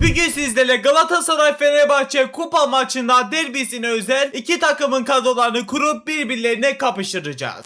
Bugün sizlerle Galatasaray Fenerbahçe kupa maçında derbisine özel iki takımın kadrolarını kurup birbirlerine kapıştıracağız.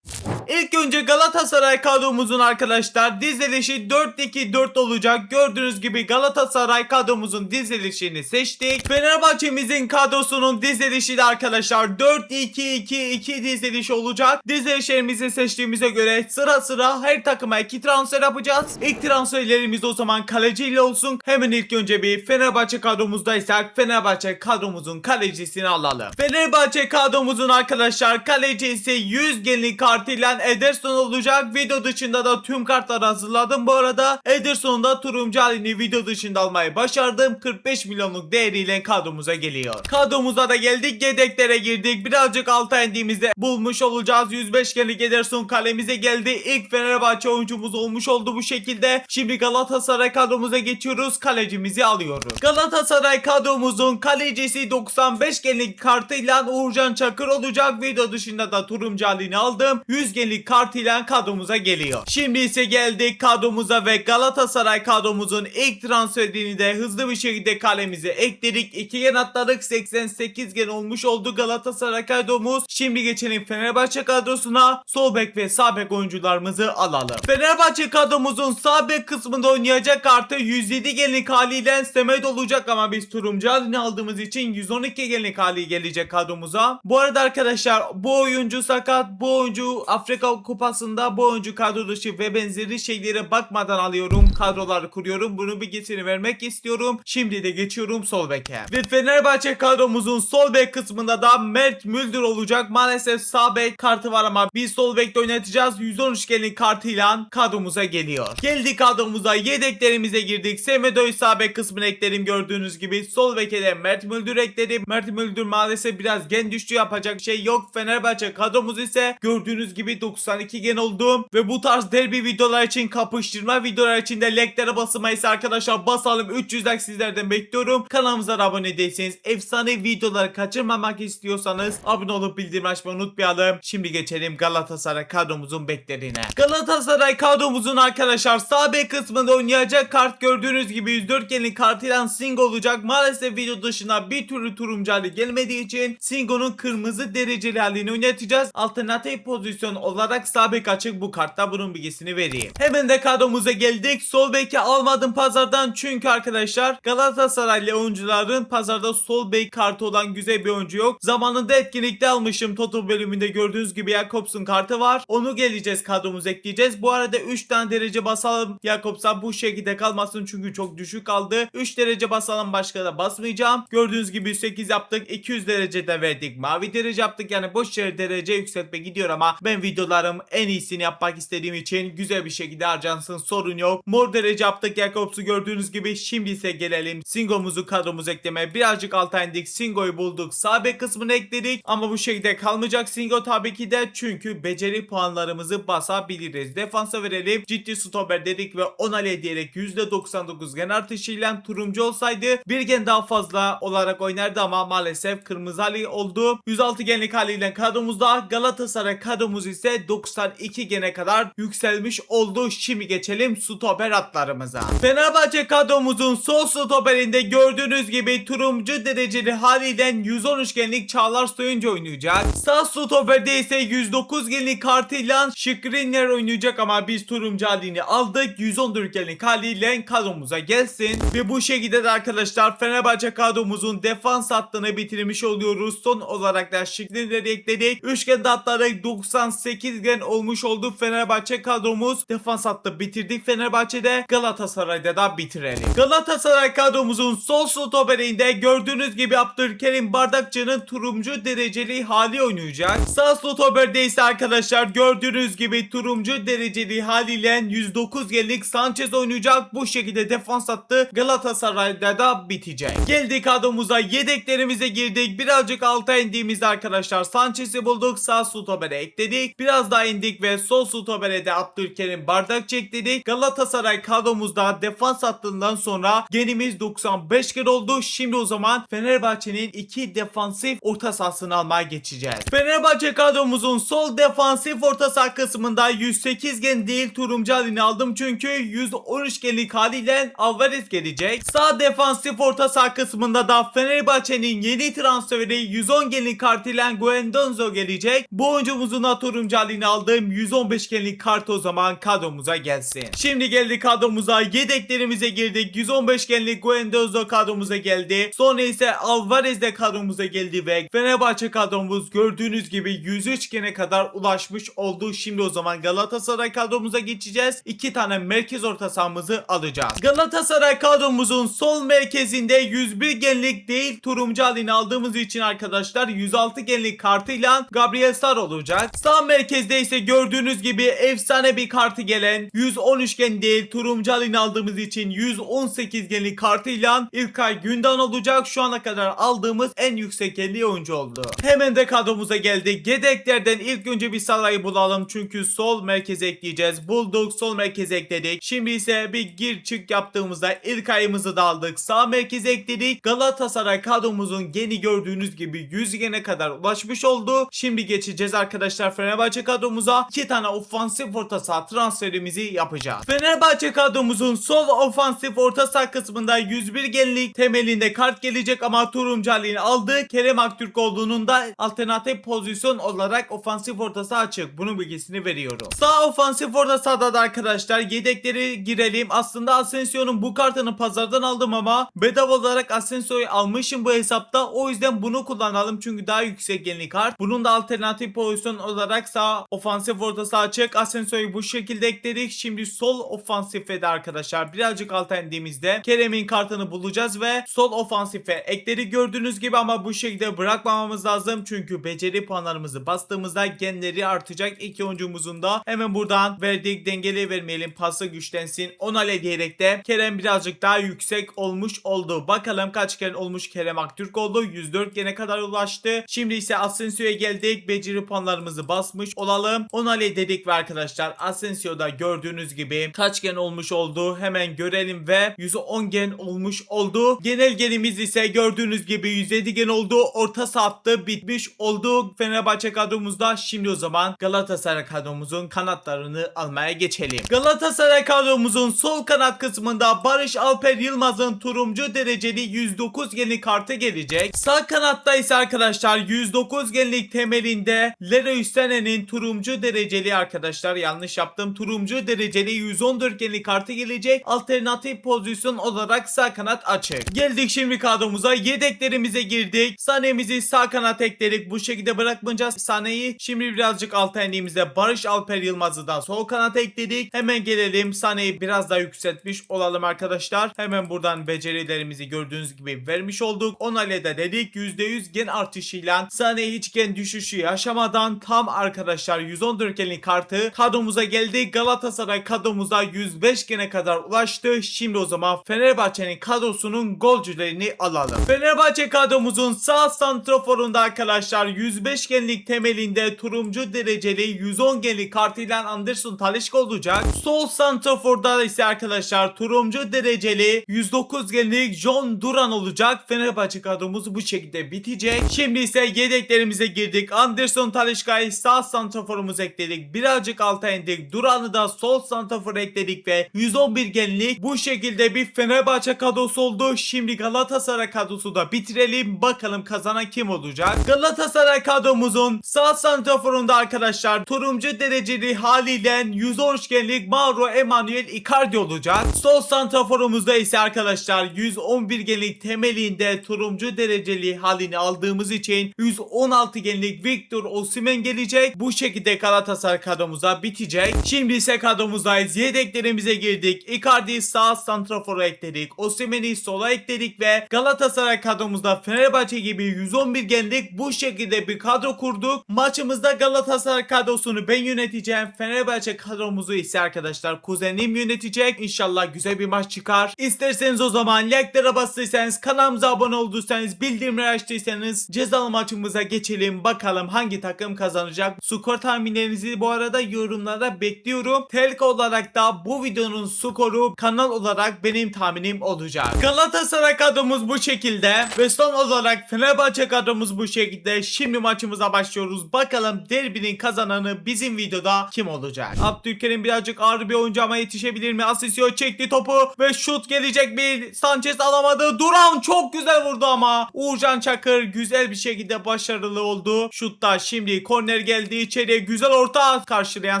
İlk önce Galatasaray kadromuzun arkadaşlar dizilişi 4-2-4 olacak. Gördüğünüz gibi Galatasaray kadromuzun dizilişini seçtik. Fenerbahçe'mizin kadrosunun dizilişi de arkadaşlar 4-2-2-2 diziliş olacak. Dizilişlerimizi seçtiğimize göre sıra sıra her takıma 2 transfer yapacağız. İlk transferlerimiz o zaman kaleciyle olsun. Hemen ilk önce bir Fenerbahçe kadromuzdaysak Fenerbahçe kadromuzun kalecisini alalım. Fenerbahçe kadromuzun arkadaşlar kalecisi 100 genlik kartıyla Ederson olacak. Video dışında da tüm kartları hazırladım bu arada. Ederson'un da turuncu halini video dışında almayı başardım. 45 milyonluk değeriyle kadromuza geliyor. Kadromuza da geldik. Yedeklere girdik. Birazcık alta indiğimizde bulmuş olacağız. 105 genlik Ederson kalemize geldi. İlk Fenerbahçe oyuncumuz olmuş oldu bu şekilde. Şimdi Galatasaray kadromuza geçiyoruz. Kalecimizi alıyoruz. Galatasaray kadromuzun kalecisi 95 genlik kartıyla Uğurcan Çakır olacak. Video dışında da turuncu halini aldım. 100 genlik kartıyla kadromuza geliyor. Şimdi ise geldik kadromuza ve Galatasaray kadromuzun ilk transferini de hızlı bir şekilde kalemize ekledik. 2 gen atladık. 88 gen olmuş oldu Galatasaray kadromuz. Şimdi geçelim Fenerbahçe kadrosuna. Sol bek ve sağ bek oyuncularımızı alalım. Fenerbahçe kadromuzun sağ bek kısmında oynayacak kartı 107 genlik haliyle Semed olacak ama biz turuncu halini aldığımız için 112 genlik hali gelecek kadromuza. Bu arada arkadaşlar bu oyuncu sakat. Bu oyuncu Afrika Kupası'nda bu oyuncu kadro dışı ve benzeri şeylere bakmadan alıyorum. Kadroları kuruyorum. Bunu bilgisini vermek istiyorum. Şimdi de geçiyorum sol beke. Ve Fenerbahçe kadromuzun sol bek kısmında da Mert Müldür olacak. Maalesef sağ bek kartı var ama biz sol bekte oynatacağız. 113 genlik kartıyla kadromuza geliyor. Geldik kadromuza. Yedeklerimize girdik. Semedo'yu sağ bek kısmına ekledim gördüğünüz gibi. Sol beke de Mert Müldür ekledim. Mert Müldür maalesef biraz gen düştü, yapacak şey yok. Fenerbahçe kadromuz ise gördüğünüz gibi 92 gen oldum ve bu tarz derbi videolar için, kapıştırma videolar için de like'lere basılmayı arkadaşlar basalım. 300 like sizlerden bekliyorum. Kanalımıza da abone değilseniz, efsane videoları kaçırmamak istiyorsanız abone olup bildirim açmayı unutmayalım. Şimdi geçelim Galatasaray kadromuzun beklerine. Galatasaray kadromuzun arkadaşlar sağ bek kısmında oynayacak kart gördüğünüz gibi 104 genlik kartıyla Singo olacak. Maalesef video dışına bir türlü turuncu hali gelmediği için Singo'nun kırmızı dereceli halini oynatacağız. Alternatif pozisyon olarak sağ bek açık bu kartta, bunun bilgisini vereyim. Hemen de kadromuza geldik. Sol beki almadım pazardan çünkü arkadaşlar Galatasaraylı oyuncuların pazarda sol bek kartı olan güzel bir oyuncu yok. Zamanında etkinlikte almışım. Total bölümünde gördüğünüz gibi Jakobs'un kartı var. Onu geleceğiz, kadromuza ekleyeceğiz. Bu arada 3 tane derece basalım. Jakobs'a bu şekilde kalmasın çünkü çok düşük kaldı. 3 derece basalım, başka da basmayacağım. Gördüğünüz gibi 8 yaptık. 200 derecede verdik. Mavi derece yaptık. Yani boş yere derece yükseltme gidiyor ama ben videolarım en iyisini yapmak istediğim için güzel bir şekilde harcansın, sorun yok. Mor derece yaptık Jakobs'u gördüğünüz gibi. Şimdi ise gelelim Singo'muzu kadromuza eklemeye. Birazcık alta indik. Singo'yu bulduk. Sağ bek kısmını ekledik ama bu şekilde kalmayacak Singo tabii ki de, çünkü beceri puanlarımızı basabiliriz. Defansa verelim. Ciddi stoper dedik ve 10 ale diyerek %99 gen artışıyla turuncu olsaydı bir gen daha fazla olarak oynardı ama maalesef kırmızı hali oldu. 106 genlik haliyle kadromuzda. Galatasaray kadromuz ise 92 gene kadar yükselmiş oldu. Şimdi geçelim stoper hatlarımıza. Fenerbahçe kadromuzun sol stoperinde gördüğünüz gibi turuncu dereceli haliyle 113 genlik Çağlar Soyuncu oynayacak. Sağ stoperde ise 109 genlik kartıyla Skriniar oynayacak ama biz turuncu halini aldık. 114 genlik haliyle kadromuza gelsin. Ve bu şekilde de arkadaşlar Fenerbahçe kadromuzun defans hattını bitirmiş oluyoruz. Son olarak da Skriniar'ı ekledik. Üçgen hatları 98 gen olmuş oldu Fenerbahçe kadromuz. Defans hattı bitirdik Fenerbahçe'de. Galatasaray'da da bitirelim. Galatasaray kadromuzun sol stoperinde gördüğünüz gibi Abdülkerim Bardakçı'nın turuncu dereceli hali oynayacak. Sağ stoperde ise arkadaşlar gördüğünüz gibi turuncu dereceli haliyle 109 genlik Sanchez oynayacak. Bu şekilde defans hattı Galatasaray'da da bitecek. Geldik kadromuza, yedeklerimize girdik. Birazcık alta indiğimizde arkadaşlar Sanchez'i bulduk. Sağ stopere ekledik. Biraz biraz daha indik ve sol stopere de Abdülkerim Bardakçı dedik. Galatasaray kadromuzda defans hattından sonra genimiz 95 gen oldu. Şimdi o zaman Fenerbahçe'nin 2 defansif orta sahasını almaya geçeceğiz. Fenerbahçe kadromuzun sol defansif orta saha kısmında 108 gen değil turuncu halini aldım çünkü 113 genlik haliyle Alvarez gelecek. Sağ defansif orta saha kısmında da Fenerbahçe'nin yeni transferi 110 genlik kartıyla Guendouzi gelecek. Bu oyuncumuzun da turuncu halini aldığım 115 genlik kart o zaman kadromuza gelsin. Şimdi geldik kadromuza, yedeklerimize girdik. 115 genlik Guendouzi kadromuza geldi. Sonra ise Alvarez de kadromuza geldi ve Fenerbahçe kadromuz gördüğünüz gibi 103 gene kadar ulaşmış oldu. Şimdi o zaman Galatasaray kadromuza geçeceğiz. 2 tane merkez orta sahamızı alacağız. Galatasaray kadromuzun sol merkezinde 101 genlik değil turuncu halini aldığımız için arkadaşlar 106 genlik kartıyla Gabriel Sar olacak. Sağ merkezde ise gördüğünüz gibi efsane bir kartı gelen 113 gen değil turuncu halini aldığımız için 118 genlik kartıyla İlkay Gündoğan olacak. Şu ana kadar aldığımız en yüksek genli oyuncu oldu. Hemen de kadromuza geldik. Yedeklerden ilk önce bir Salah'ı bulalım çünkü sol merkeze ekleyeceğiz. Bulduk, sol merkeze ekledik. Şimdi ise bir gir çık yaptığımızda İlkay'ımızı da aldık. Sağ merkeze ekledik. Galatasaray kadromuzun geni gördüğünüz gibi 100 gene kadar ulaşmış oldu. Şimdi geçeceğiz arkadaşlar Fenerbahçe kadromuza. 2 tane ofansif orta saha transferimizi yapacağız. Fenerbahçe kadromuzun sol ofansif orta saha kısmında 101 genlik temelinde kart gelecek ama turuncu halini aldı. Kerem Aktürkoğlu'nun da alternatif pozisyon olarak ofansif orta saha açık. Bunun bilgisini veriyorum. Sağ ofansif orta sahada da arkadaşlar yedekleri girelim. Aslında Asensio'nun bu kartını pazardan aldım ama bedava olarak Asensio'yu almışım bu hesapta. O yüzden bunu kullanalım çünkü daha yüksek genlik kart. Bunun da alternatif pozisyon olarak sağ ofansif orta saha açık. Asensio'yu bu şekilde ekledik. Şimdi sol ofansife de arkadaşlar birazcık alta indiğimizde Kerem'in kartını bulacağız ve sol ofansife ekleri gördüğünüz gibi ama bu şekilde bırakmamamız lazım çünkü beceri puanlarımızı bastığımızda genleri artacak. İki oyuncumuzun da hemen buradan verdik, dengeli vermeyelim, pası güçlensin onale diyerek de Kerem birazcık daha yüksek olmuş oldu. Bakalım kaç gen olmuş Kerem Aktürkoğlu, 104 gene kadar ulaştı. Şimdi ise Asensio'ya geldik, beceri puanlarımızı basmış olalım, onale dedik ve arkadaşlar Asensio'da gördüğünüz gibi kaç gen olmuş oldu hemen görelim ve 110 gen olmuş oldu. Genel genimiz ise gördüğünüz gibi 107 gen oldu. Orta saatte bitmiş oldu Fenerbahçe kadromuzda. Şimdi o zaman Galatasaray kadromuzun kanatlarını almaya geçelim. Galatasaray kadromuzun sol kanat kısmında Barış Alper Yılmaz'ın turuncu dereceli 109 genlik kartı gelecek. Sağ kanatta ise arkadaşlar 109 genlik temelinde Leroy Sané'nin turuncu dereceli arkadaşlar yanlış yaptım. Turuncu dereceli 114 genlik kartı gelecek. Alternatif pozisyon olarak sağ kanat açık. Geldik şimdi kadromuza. Yedeklerimize girdik. Sané'mizi sağ kanat ekledik. Bu şekilde bırakmayacağız Sané'yi. Şimdi birazcık alta indiğimizde Barış Alper Yılmaz'ı da sol kanata ekledik. Hemen gelelim Sané'yi biraz daha yükseltmiş olalım arkadaşlar. Hemen buradan becerilerimizi gördüğünüz gibi vermiş olduk. Onayla da dedik. %100 gen artışıyla Sané hiç gen düşüşü yaşamadan tam arkadaşlar 114 genlik kartı kadromuza geldi. Galatasaray kadromuza 105 gene kadar ulaştı. Şimdi o zaman Fenerbahçe'nin kadrosunun golcülerini alalım. Fenerbahçe kadromuzun sağ santraforunda arkadaşlar 105 genlik temelinde turuncu dereceli 110 genlik kartıyla Anderson Talisca olacak. Sol santraforda ise arkadaşlar turuncu dereceli 109 genlik John Duran olacak. Fenerbahçe kadromuz bu şekilde bitecek. Şimdi ise yedeklerimize girdik. Anderson Talisca'yı sağ santraforumuza ekledik. Birazcık alta indik. Duran'ı da sol santrafora ekledik ve 111 genlik bu şekilde bir Fenerbahçe kadrosu oldu. Şimdi Galatasaray kadrosu da bitirelim. Bakalım kazanan kim olacak? Galatasaray kadromuzun sağ santraforunda arkadaşlar turuncu dereceli haliyle 113 genlik Mauro Emanuel Icardi olacak. Sol santraforumuzda ise arkadaşlar 111 genlik temelinde turuncu dereceli halini aldığımız için 116 genlik Victor Osimhen gelecek. Bu şekilde Galatasaray kadromuza bitecek. Şimdi ise kadromuzdayız. Yedeklerimize girdik. Icardi'yi sağ santrafora ekledik. Osimhen'i sola ekledik ve Galatasaray kadromuzda Fenerbahçe gibi 111 genlik bu şekilde bir kadro kurduk. Maçımızda Galatasaray kadrosunu ben yöneteceğim. Fenerbahçe kadromuzu ise arkadaşlar kuzenim yönetecek. İnşallah güzel bir maç çıkar. İsterseniz o zaman like'lara bastıysanız, kanalımıza abone olduysanız, bildirimleri açtıysanız cezalı maçımıza geçelim. Bakalım hangi takım kazanacak. Skor skor tahminlerinizi bu arada yorumlara bekliyorum. Tek olarak da bu videonun skoru kanal olarak benim tahminim olacak. Galatasaray kadromuz bu şekilde ve son olarak Fenerbahçe kadromuz bu şekilde. Şimdi maçımıza başlıyoruz. Bakalım derbinin kazananı bizim videoda kim olacak? Abdülkerim birazcık ağır bir oyuncu ama yetişebilir mi? Asensio çekti topu ve şut gelecek mi? Sanchez alamadı. Duran çok güzel vurdu ama Uğurcan Çakır güzel bir şekilde başarılı oldu. Şutta şimdi korner geldi içeriye, güzel orta karşılayan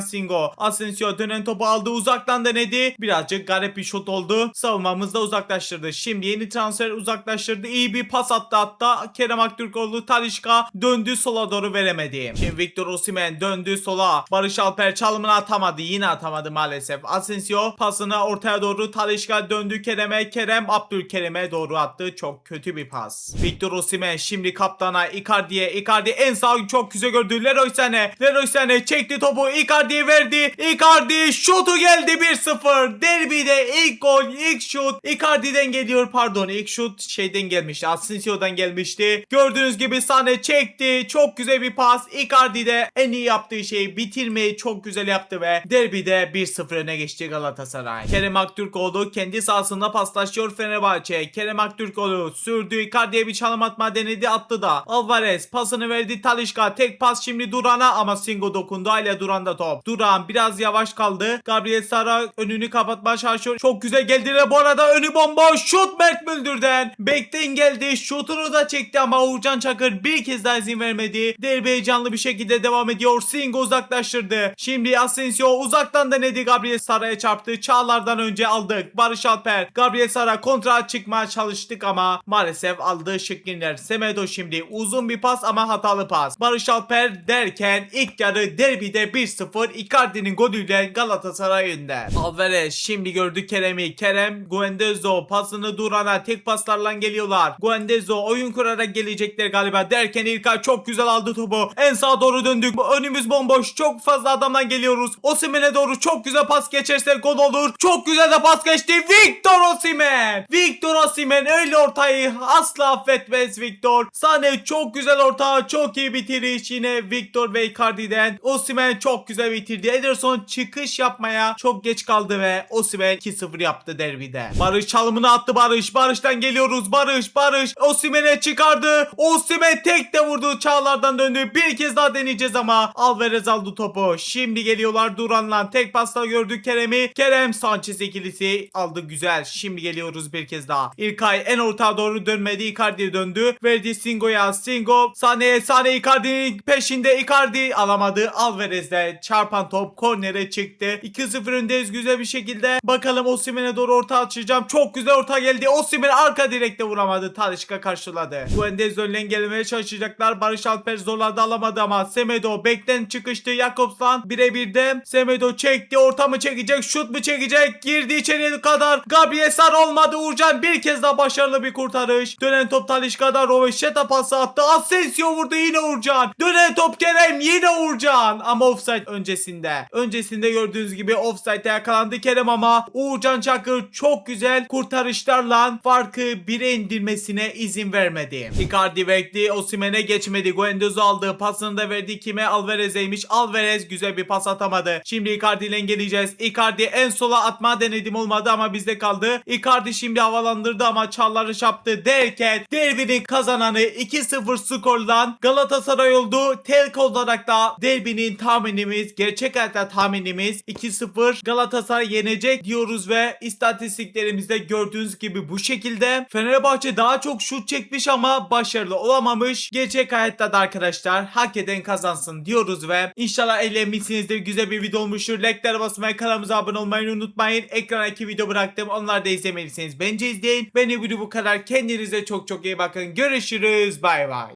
Singo. Asensio dönen topu aldı, uzaktan denedi. Birazcık garip bir şut oldu. Savunmamız da uzaklaştırdı. Şimdi yeni transfer uzaklaştırdı. İyi bir pas attı hatta. Kerem Aktürkoğlu, Talisca döndü sola doğru, veremedi. Şimdi Victor Osimhen döndü sola. Barış Alper çalımını atamadı. Yine atamadı maalesef. Asensio pasını ortaya doğru, Talisca döndü Kerem'e. Kerem Abdülkerim'e doğru attı. Çok kötü bir pas. Victor Osimhen şimdi kaptana Icardi'ye. Icardi en sağ çok güzel gördü. Leroy Sané. Leroy Sané çekti topu. Icardi'ye verdi. Icardi şutu geldi 1-0. Derbide ilk gol, ilk şut Icardi'den geliyor. Pardon, ilk şut şeyden gelmişti. Asensio'dan gelmişti. Gördüğünüz gibi Sané çekti. Çok güzel bir pas. Icardi de en iyi yaptığı şeyi bitirmeyi çok güzel yaptı ve derbide 1-0 öne geçti Galatasaray. Kerem Aktürkoğlu kendi sahasında paslaşıyor Fenerbahçe. Kerem Aktürkoğlu sürdü. Icardi'ye bir çalım atma denedi, attı da. Alvarez pasını verdi Talisca. Tek pas şimdi Duran'a ama Singo dokundu. Hala Duran'da top. Duran biraz yavaş kaldı. Gabriel Sara önünü kapatmaya çalışıyor. Çok güzel geldiler. Bu arada önü bomboş. Şut Mert Müldür'den. Bekten geldi. Şutunu da çekti ama Uğurcan Çakır bir kez daha izin vermedi. Derbi heyecanlı bir şekilde devam ediyor. Singo uzaklaştırdı. Şimdi Asensio uzaktan denedi. Gabriel Sara'ya çarptı. Çağlar'dan önce aldık. Barış Alper. Gabriel Sara kontra çıkmaya çalıştık ama maalesef aldığı Şıklinler. Semedo şimdi uzun bir pas ama hatalı pas. Barış Alper derken ilk yarı derbide 1-0 Icardi'nin golüyle Galatasaray önde. Alvarez şimdi gördü Kerem'i. Kerem Guendouzi pasını Duran'a, tek paslarla geliyorlar. Guendouzi oyun kurarak gelecekler galiba derken İlkay çok güzel aldı topu. En sağa doğru döndük. Önümüz bomboş. Çok fazla adamdan geliyoruz. Osimhen'e doğru çok güzel pas geçerse gol olur. Çok güzel de pas geçti. Victor Osimhen. Victor Osimhen öyle ortayı asla affetmez Victor. Sané çok güzel orta. Çok iyi bitiriş yine Victor ve Icardi'den. Osimhen çok güzel bitirdi. Ederson çıkış yapmaya çok geç kaldı ve Osimhen 2-0 yaptı derbide. Barış çalımını attı Barış. Barış'tan geliyoruz. Barış. Osimhen'e çıkardı. Osimhen tek de vurdu. Çağlar'dan döndü. Bir kez daha deneyeceğiz ama Alvarez aldı topu. Şimdi geliyorlar Duran'la. Tek pasla gördük Kerem'i. Kerem Sanchez ikilisi aldı, güzel. Şimdi geliyoruz bir kez daha. İlkay en ortaya doğru dönmedi. Icardi'ye döndü. Verdi Singo'ya. Singo Sané Icardi'nin peşinde. Icardi alamadı. Alvarez'de çarpan top kornere çıktı. 2-0 öndeyiz güzel bir şekilde. Bakalım Osimhen'e doğru orta açacağım. Çok güzel orta geldi. Osimhen arka direkte vuramadı. Talisca karşıladı. Guendouzi önlen gelmeye çalışacaklar. Barış Alper zorladı, alamadı ama Semedo bekten çıkıştı. Jakobs'tan birebir de Semedo çekti. Orta mı çekecek? Şut mu çekecek? Girdi içeriye kadar. Gabriel Sara olmadı. Uğurcan bir kez daha başarılı bir kurtarış. Dönen top Talisca'da, Roveşeta pası attı. Asensio vurdu, yine Uğurcan. Dönen top Kerem, yine Uğurcan. Ama offside öncesinde. Öncesinde gördüğünüz gibi offside'e yakalandı Kerem ama Uğurcan Çakır çok güzel kurtarışlarla farkı 1'e indirmesine izin vermedi. Icardi verdi. Osimhen'e geçmedi. Guendouzi aldı. Pasını da verdi kime? Alvarez'eymiş. Alvarez güzel bir pas atamadı. Şimdi Icardi ile geleceğiz. Icardi en sola atma denedim, olmadı ama bizde kaldı. Icardi şimdi havalandırdı ama Çağlar'ı çarptı derken derbinin kazananı 2-0 skorla Galatasaray oldu. Tek olarak da derbinin tahminimiz, gerçek hayatta tahminimiz 2-0 Galatasaray yenecek diyoruz ve istatistiklerimizde gördüğünüz gibi bu şekilde. Fenerbahçe daha çok şut çekmiş ama başarılı olamamış. Gerçek hayatta da arkadaşlar hak eden kazansın diyoruz ve inşallah eğlenmişsinizdir. Güzel bir video olmuştur. Like'lara basmayı, kanalımıza abone olmayı unutmayın. Ekrana 2 video bıraktım. Onları da izlemediyseniz bence izleyin. Beni bu kadar. Kendinize çok iyi bakın. Görüşürüz. Bay bay.